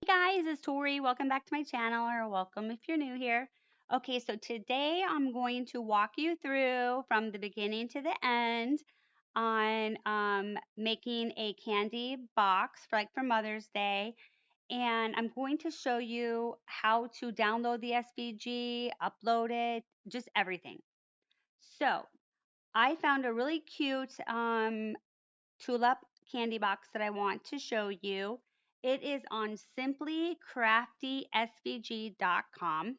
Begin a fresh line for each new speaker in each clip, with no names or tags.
Hey guys, it's Tori. Welcome back to my channel, or welcome if you're new here. Okay, so today I'm going to walk you through from the beginning to the end on making a candy box for Mother's Day. And I'm going to show you how to download the SVG, upload it, just everything. So I found a really cute tulip candy box that I want to show you. It is on simplycraftysvg.com.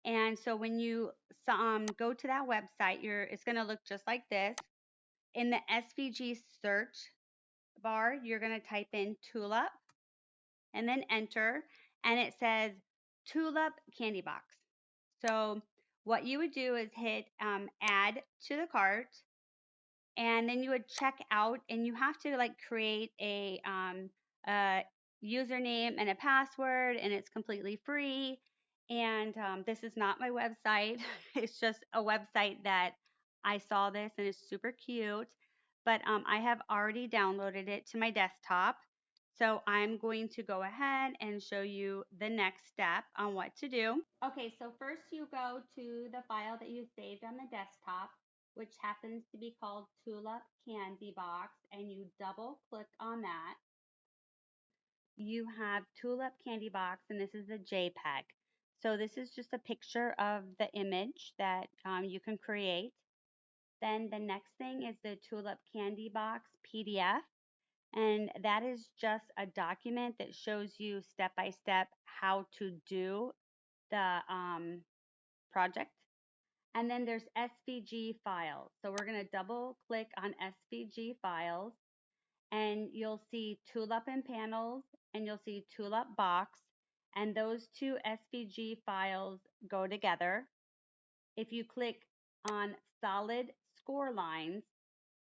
And so when you go to that website, it's going to look just like this. In the SVG search bar, you're going to type in tulip and then enter, and it says tulip candy box. So what you would do is hit add to the cart, and then you would check out, and you have to like create a username and a password, and it's completely free. And this is not my website. It's just a website that I saw this and it's super cute. But I have already downloaded it to my desktop. So I'm going to go ahead and show you the next step on what to do. Okay, so first you go to the file that you saved on the desktop, which happens to be called Tulip Candy Box, and you double click on that. You have Tulip Candy Box, and this is a JPEG. So this is just a picture of the image that you can create. Then the next thing is the Tulip Candy Box PDF, and that is just a document that shows you step by step how to do the project. And then there's SVG files. So we're going to double click on SVG files, and you'll see Tulip and panels, and you'll see Tulip box, and those two SVG files go together. If you click on solid score lines,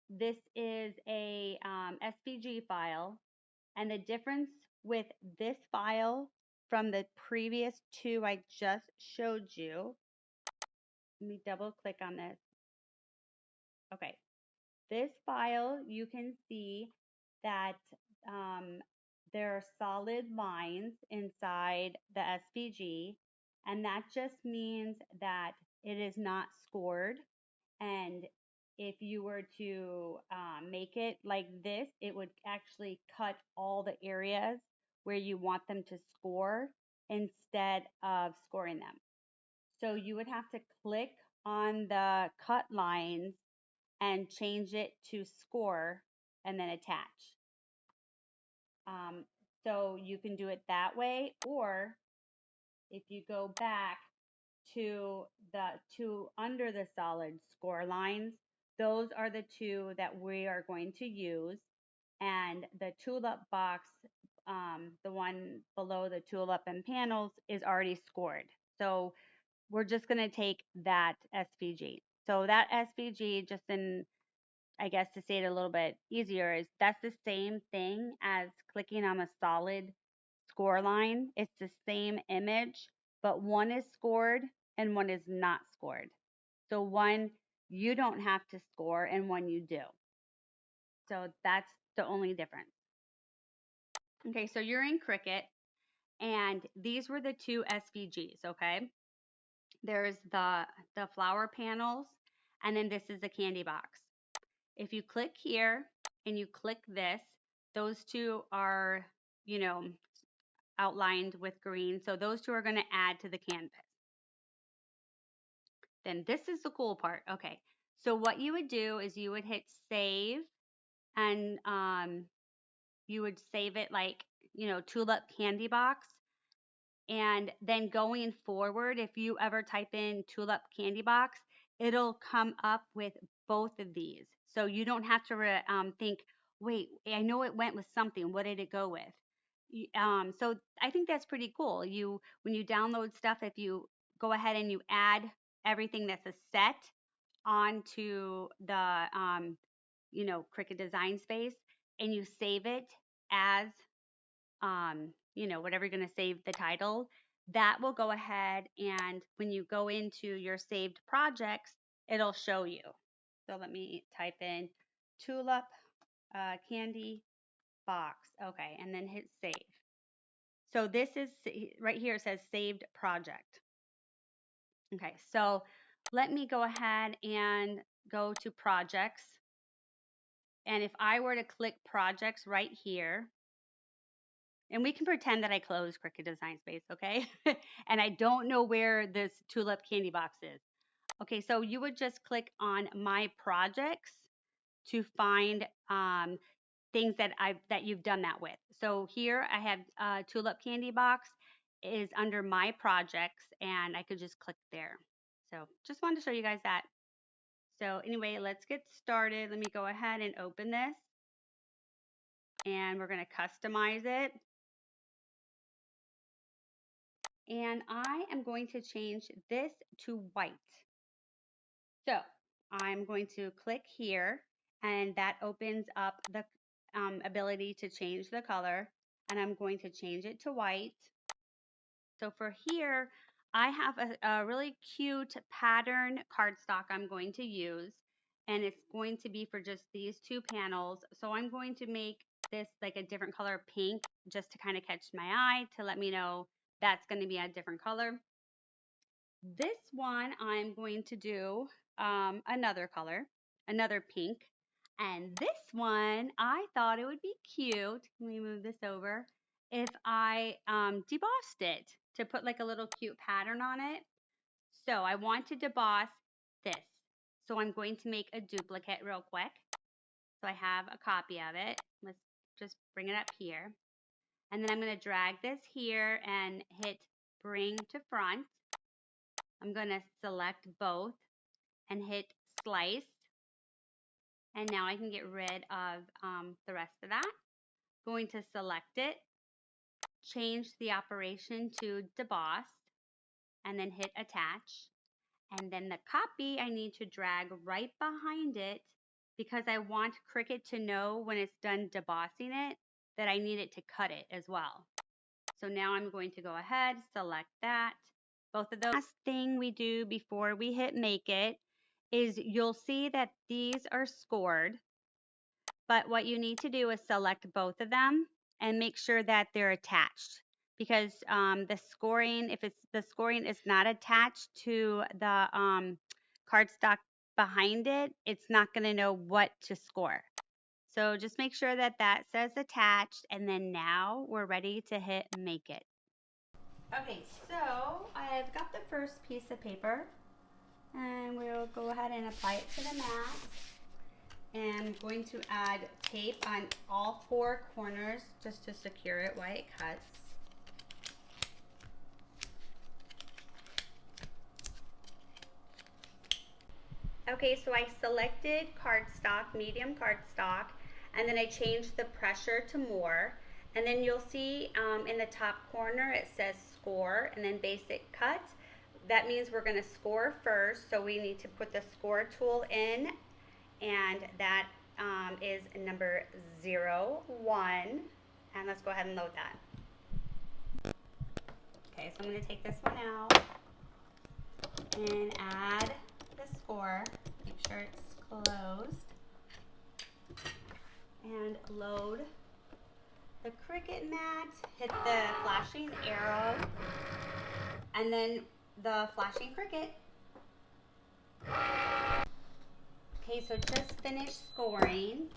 this is a SVG file, and the difference with this file from the previous two I just showed you, let me double click on this. Okay, this file, you can see that there are solid lines inside the SVG, and that just means that it is not scored. And if you were to make it like this, it would actually cut all the areas where you want them to score instead of scoring them. So you would have to click on the cut lines and change it to score and then attach. Um, so you can do it that way, or if you go back to the two under the solid score lines, those are the two that we are going to use. And the tulip box, the one below the tulip and panels, is already scored. So we're just going to take that SVG. So that SVG, just in, I guess to say it a little bit easier, is that's the same thing as clicking on a solid score line. It's the same image, but one is scored and one is not scored. So one you don't have to score and one you do. So that's the only difference. Okay, so you're in Cricut, and these were the two SVGs, okay? There's the flower panels, and then this is the candy box. If you click here and you click this, those two are, you know, outlined with green. So those two are going to add to the canvas. Then this is the cool part. Okay. So what you would do is you would hit save, and you would save it like, Tulip Candy Box. And then going forward, if you ever type in Tulip Candy Box, it'll come up with both of these. So you don't have to think, wait, I know it went with something. What did it go with? So I think that's pretty cool. When you download stuff, if you go ahead and you add everything that's a set onto the Cricut Design Space, and you save it as whatever you're going to save the title, that will go ahead, and when you go into your saved projects, it'll show you. So let me type in Tulip Candy Box. Okay, and then hit save. So this is right here, it says saved project. Okay, so let me go ahead and go to projects. And if I were to click projects right here, and we can pretend that I closed Cricut Design Space, okay? And I don't know where this Tulip candy box is. Okay, so you would just click on my projects to find things that you've done that with. So here I have Tulip candy box is under my projects, and I could just click there. So just wanted to show you guys that. So anyway, let's get started. Let me go ahead and open this, and we're going to customize it. And I am going to change this to white. So I'm going to click here, and that opens up the ability to change the color, and I'm going to change it to white. So for here, I have a really cute pattern cardstock I'm going to use, and it's going to be for just these two panels. So I'm going to make this like a different color pink just to kind of catch my eye to let me know that's going to be a different color. This one I'm going to do another color, another pink. And this one, I thought it would be cute. Let me move this over. If I debossed it to put like a little cute pattern on it. So I want to deboss this. So I'm going to make a duplicate real quick. So I have a copy of it. Let's just bring it up here. And then I'm going to drag this here and hit bring to front. I'm going to select both and hit slice. And now I can get rid of the rest of that. Going to select it, change the operation to deboss, and then hit attach. And then the copy I need to drag right behind it because I want Cricut to know when it's done debossing it that I need it to cut it as well. So now I'm going to go ahead, select that. Both of those. Last thing we do before we hit make it is you'll see that these are scored, but what you need to do is select both of them and make sure that they're attached because the scoring, if it's the scoring is not attached to the cardstock behind it, it's not going to know what to score. So just make sure that that says attached, and then now we're ready to hit make it. Okay, so I've got the first piece of paper, and we'll go ahead and apply it to the mat. And I'm going to add tape on all four corners just to secure it while it cuts. Okay, so I selected cardstock, medium cardstock, and then I changed the pressure to more. And then you'll see in the top corner it says score and then basic cut. That means we're going to score first, so we need to put the score tool in, and that is number 01. And let's go ahead and load that. Okay, so I'm going to take this one out and add the score. Make sure it's closed. And load the Cricut mat. Hit the flashing arrow. And then the flashing Cricut. Okay, so just finished scoring.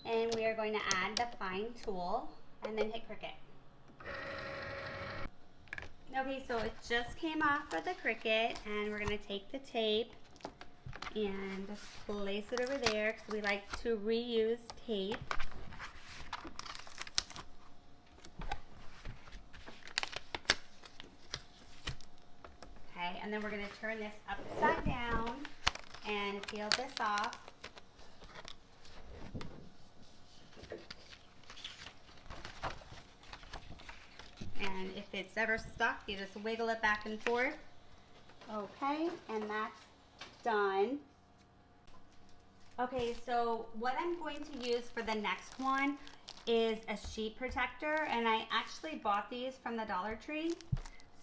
And we are going to add the fine tool and then hit Cricut. Okay, so it just came off of the Cricut, and we're going to take the tape and just place it over there because we like to reuse tape. Okay, and then we're going to turn this upside down and peel this off. And if it's ever stuck, you just wiggle it back and forth. Okay, and that's done. Okay, so what I'm going to use for the next one is a sheet protector, and I actually bought these from the Dollar Tree.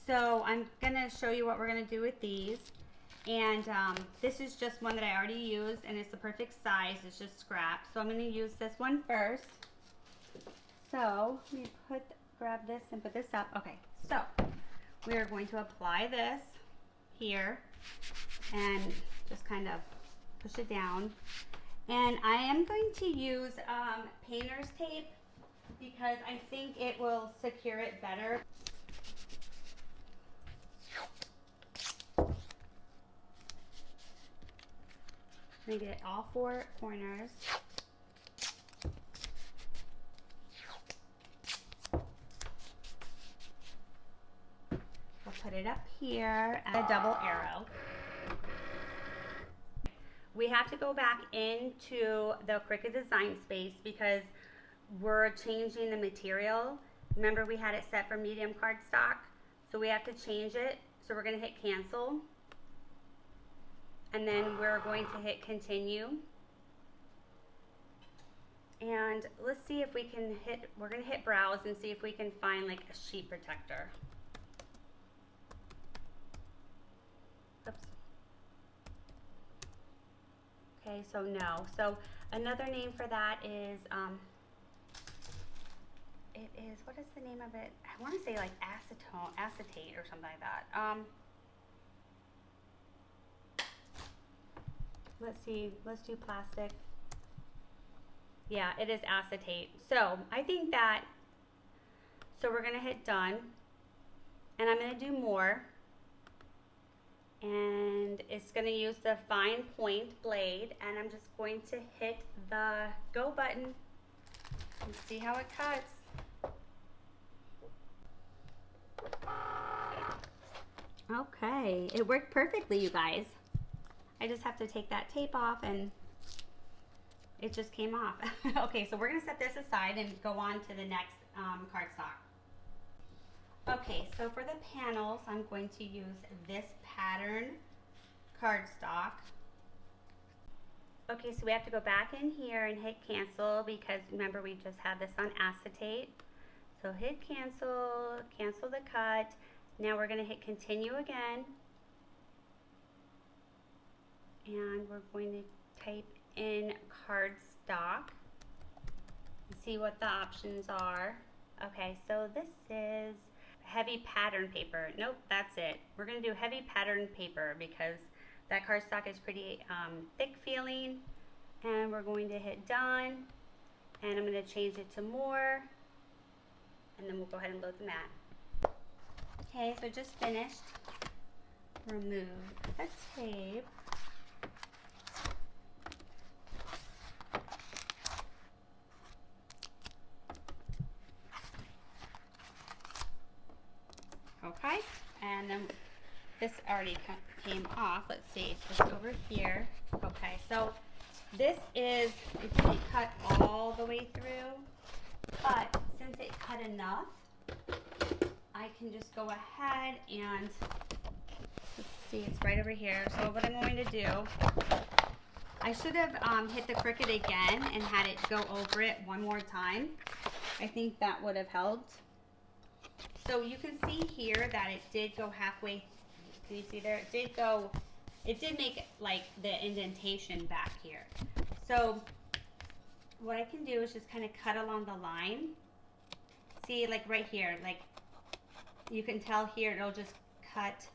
So I'm gonna show you what we're gonna do with these. And this is just one that I already used, and it's the perfect size. It's just scrap. So I'm gonna use this one first. So let me put grab this and put this up. Okay, so we are going to apply this here and just kind of push it down. And I am going to use painter's tape because I think it will secure it better. I'm going to get all 4 corners. We'll put it up here at a double arrow. We have to go back into the Cricut design space because we're changing the material. Remember, we had it set for medium cardstock, so we have to change it. So we're going to hit cancel, and then we're going to hit continue. And let's see if we can hit, we're going to hit browse and see if we can find like a sheet protector. Oops. Okay, so no. So another name for that is, it is, what is the name of it? I want to say like acetate or something like that. Let's see, let's do plastic. Yeah, it is acetate. So I think that, so we're gonna hit done, and I'm gonna do more, and it's gonna use the fine point blade, and I'm just going to hit the go button and see how it cuts. Okay, it worked perfectly, you guys. I just have to take that tape off and it just came off. Okay, so we're gonna set this aside and go on to the next cardstock. Okay, so for the panels, I'm going to use this pattern cardstock. Okay, so we have to go back in here and hit cancel because remember we just had this on acetate. So hit cancel, cancel the cut. Now we're gonna hit continue again. And we're going to type in cardstock and see what the options are. Okay, so this is heavy pattern paper. Nope, that's it. We're going to do heavy pattern paper because that cardstock is pretty thick feeling. And we're going to hit done, and I'm going to change it to more, and then we'll go ahead and load the mat. Okay, so just finished. Remove the tape. Okay, and then this already came off. Let's see, just over here. Okay, so this is, it didn't cut all the way through, but since it cut enough, I can just go ahead and, let's see, it's right over here. So what I'm going to do, I should have hit the Cricut again and had it go over it one more time. I think that would have helped. So you can see here that it did go halfway. Can you see there? It did make like the indentation back here. So what I can do is just kind of cut along the line. See, like right here, like you can tell here, it'll just cut.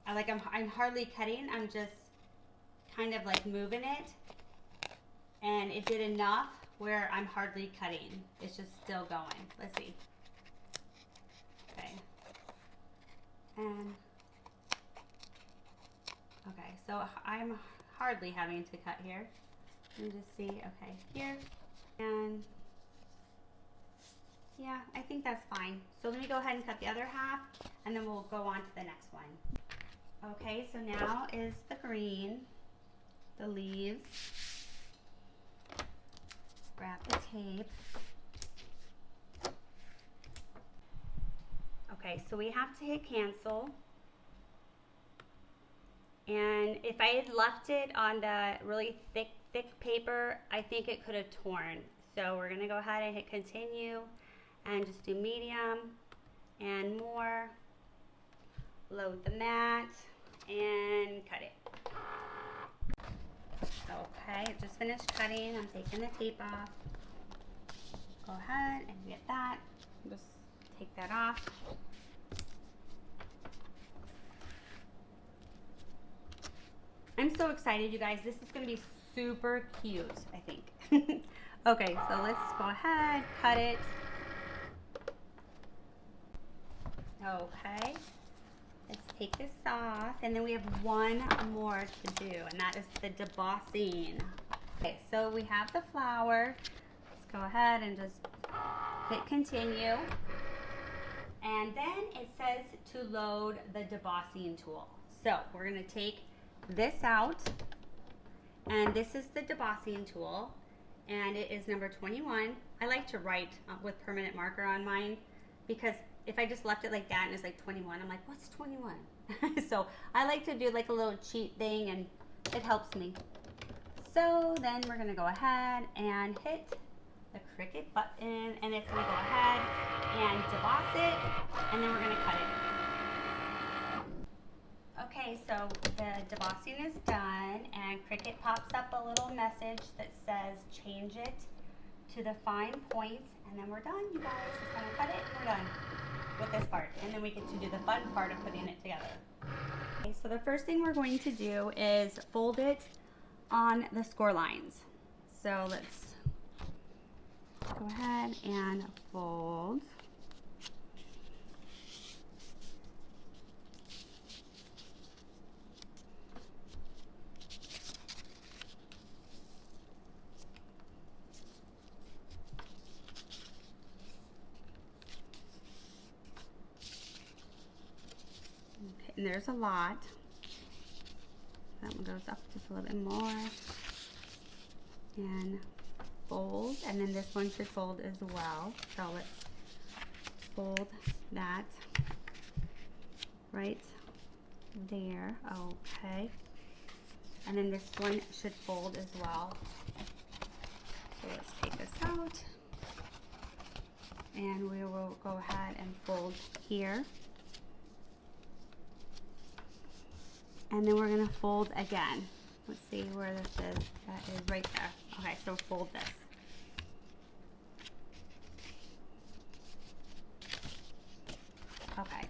Like I'm hardly cutting. I'm just kind of like moving it, and it did enough where I'm hardly cutting. It's just still going. Let's see. Okay. And okay, so I'm hardly having to cut here. Let me just see. Okay, here, and yeah, I think that's fine. So let me go ahead and cut the other half, and then we'll go on to the next one. Okay, so now is the green, the leaves. Grab the tape. Okay, so we have to hit cancel. And if I had left it on the really thick paper, I think it could have torn. So we're gonna go ahead and hit continue and just do medium and more. Load the mat and cut it. Okay, just finished cutting. I'm taking the tape off. Go ahead and get that. Just take that off. I'm so excited, you guys. This is going to be super cute, I think. Okay, so let's go ahead, cut it. Okay, let's take this off, and then we have one more to do, and that is the debossing. Okay, so we have the flower. Let's go ahead and just hit continue. And then it says to load the debossing tool. So we're going to take this out, and this is the debossing tool, and it is number 21. I like to write with permanent marker on mine, because if I just left it like that and it's like 21, I'm like, what's 21? So I like to do like a little cheat thing, and it helps me. So then we're gonna go ahead and hit the Cricut button, and it's gonna go ahead and deboss it, and then we're gonna cut it. Okay, so the debossing is done, and Cricut pops up a little message that says change it to the fine point, and then we're done, you guys. Just gonna cut it, and we're done with this part, and then we get to do the fun part of putting it together. Okay, so the first thing we're going to do is fold it on the score lines. So let's go ahead and fold. Okay, and there's a lot. That one goes up just a little bit more. And fold, and then this one should fold as well. So let's fold that right there. Okay, and then this one should fold as well. So let's take this out, and we will go ahead and fold here, and then we're gonna fold again. Let's see where this is. That is right there. Okay, so fold this. Okay.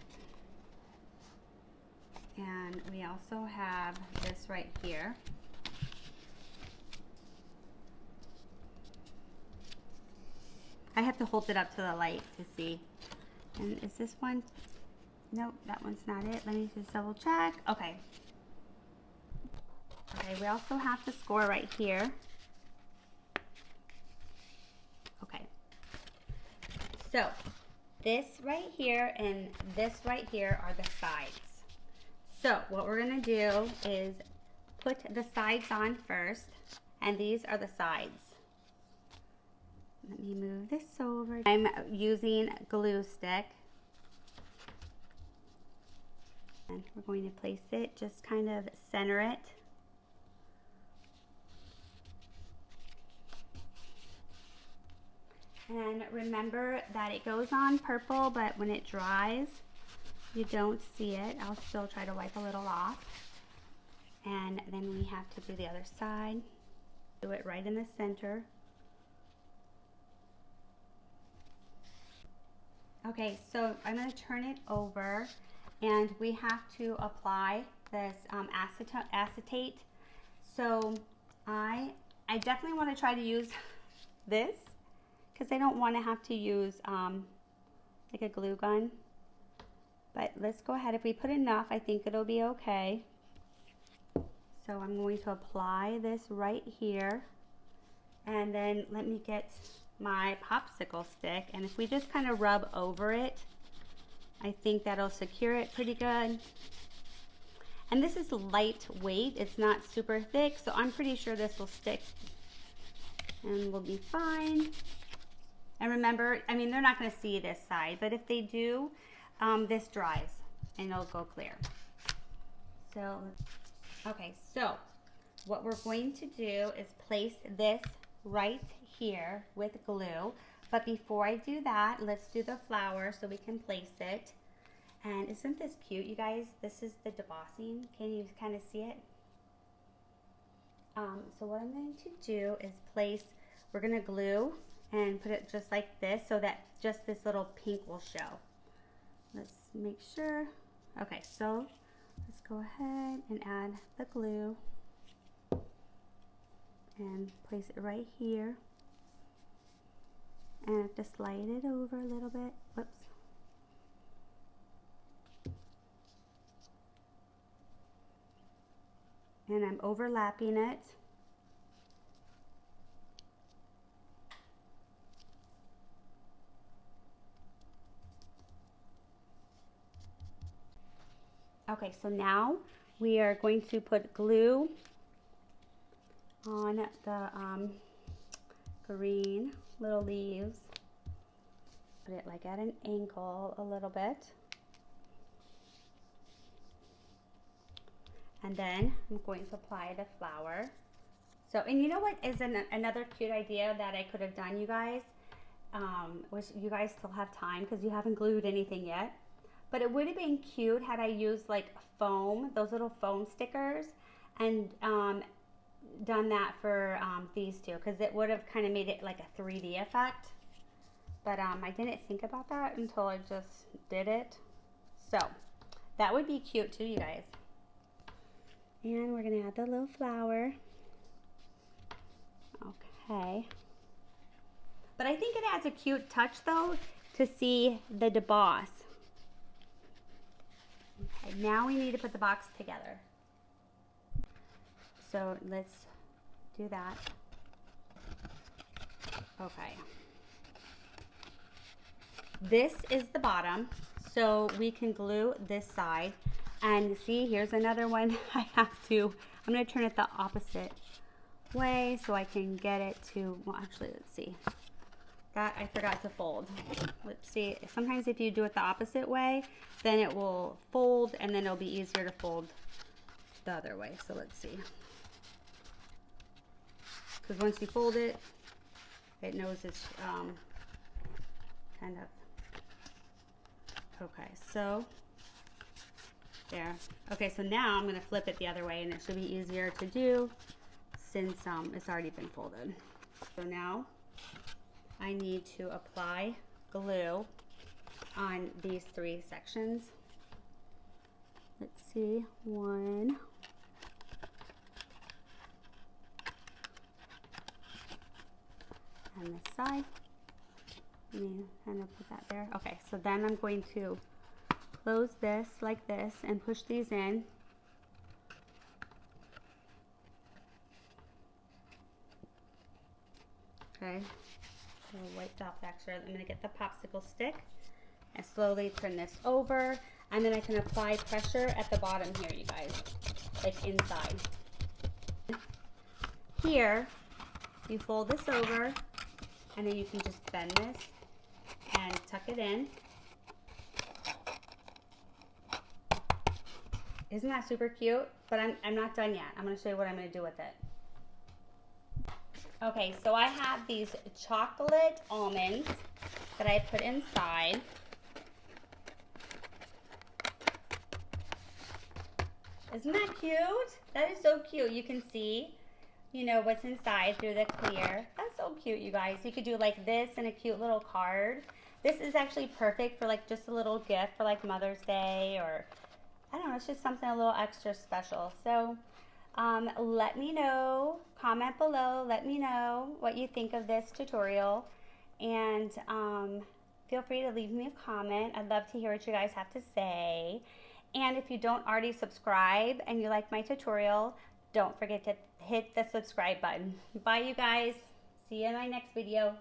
And we also have this right here. I have to hold it up to the light to see. And is this one? Nope, that one's not it. Let me just double check. Okay. Okay, we also have the score right here. Okay. So, this right here and this right here are the sides. So, what we're going to do is put the sides on first, and these are the sides. Let me move this over. I'm using glue stick. And we're going to place it, just kind of center it. And remember that it goes on purple, but when it dries, you don't see it. I'll still try to wipe a little off. And then we have to do the other side. Do it right in the center. Okay, so I'm going to turn it over, and we have to apply this acetate. So I definitely want to try to use this, because I don't want to have to use like a glue gun. But let's go ahead. If we put enough, I think it'll be okay. So I'm going to apply this right here. And then let me get my popsicle stick. And if we just kind of rub over it, I think that'll secure it pretty good. And this is lightweight. It's not super thick, so I'm pretty sure this will stick and we'll be fine. And remember, I mean, they're not going to see this side, but if they do, this dries and it'll go clear. So, okay, so what we're going to do is place this right here with glue. But before I do that, let's do the flower so we can place it. And isn't this cute, you guys? This is the debossing. Can you kind of see it? So what I'm going to do is place, we're going to glue and put it just like this so that just this little pink will show. Let's make sure. Okay, so let's go ahead and add the glue and place it right here. And I have to slide it over a little bit. Whoops. And I'm overlapping it. Okay, so now we are going to put glue on the green little leaves. Put it like at an angle a little bit. And then I'm going to apply the flower. So, and you know what is another cute idea that I could have done, you guys? Which you guys still have time because you haven't glued anything yet. But it would have been cute had I used like foam, those little foam stickers, and done that for these two, because it would have kind of made it like a 3D effect. But I didn't think about that until I just did it. So that would be cute too, you guys. And we're gonna add the little flower. Okay. But I think it adds a cute touch though to see the deboss. Okay, now we need to put the box together. So let's do that. Okay. This is the bottom, so we can glue this side. And see, here's another one. I'm gonna turn it the opposite way so I can get it to, well actually, let's see. That I forgot to fold. Let's see, sometimes if you do it the opposite way, then it will fold and then it'll be easier to fold the other way. So let's see. Because once you fold it, it knows it's kind of, okay, so there. Okay, so now I'm going to flip it the other way and it should be easier to do since it's already been folded. So now I need to apply glue on these 3 sections. Let's see, 1. And this side. Let me kind of put that there. Okay, so then I'm going to close this like this and push these in. Okay, so wipe off the extra. I'm going to get the popsicle stick and slowly turn this over, and then I can apply pressure at the bottom here, you guys, like inside. Here, you fold this over, and then you can just bend this and tuck it in. Isn't that super cute? But I'm not done yet. I'm going to show you what I'm going to do with it. Okay, so I have these chocolate almonds that I put inside. Isn't that cute? That is so cute. You can see, you know, what's inside through the clear. That's so cute, you guys. You could do like this and a cute little card. This is actually perfect for like just a little gift for like Mother's Day, or I don't know, it's just something a little extra special. So let me know, comment below, let me know what you think of this tutorial, and feel free to leave me a comment. I'd love to hear what you guys have to say. And if you don't already subscribe and you like my tutorial, don't forget to hit the subscribe button. Bye, you guys. See you in my next video.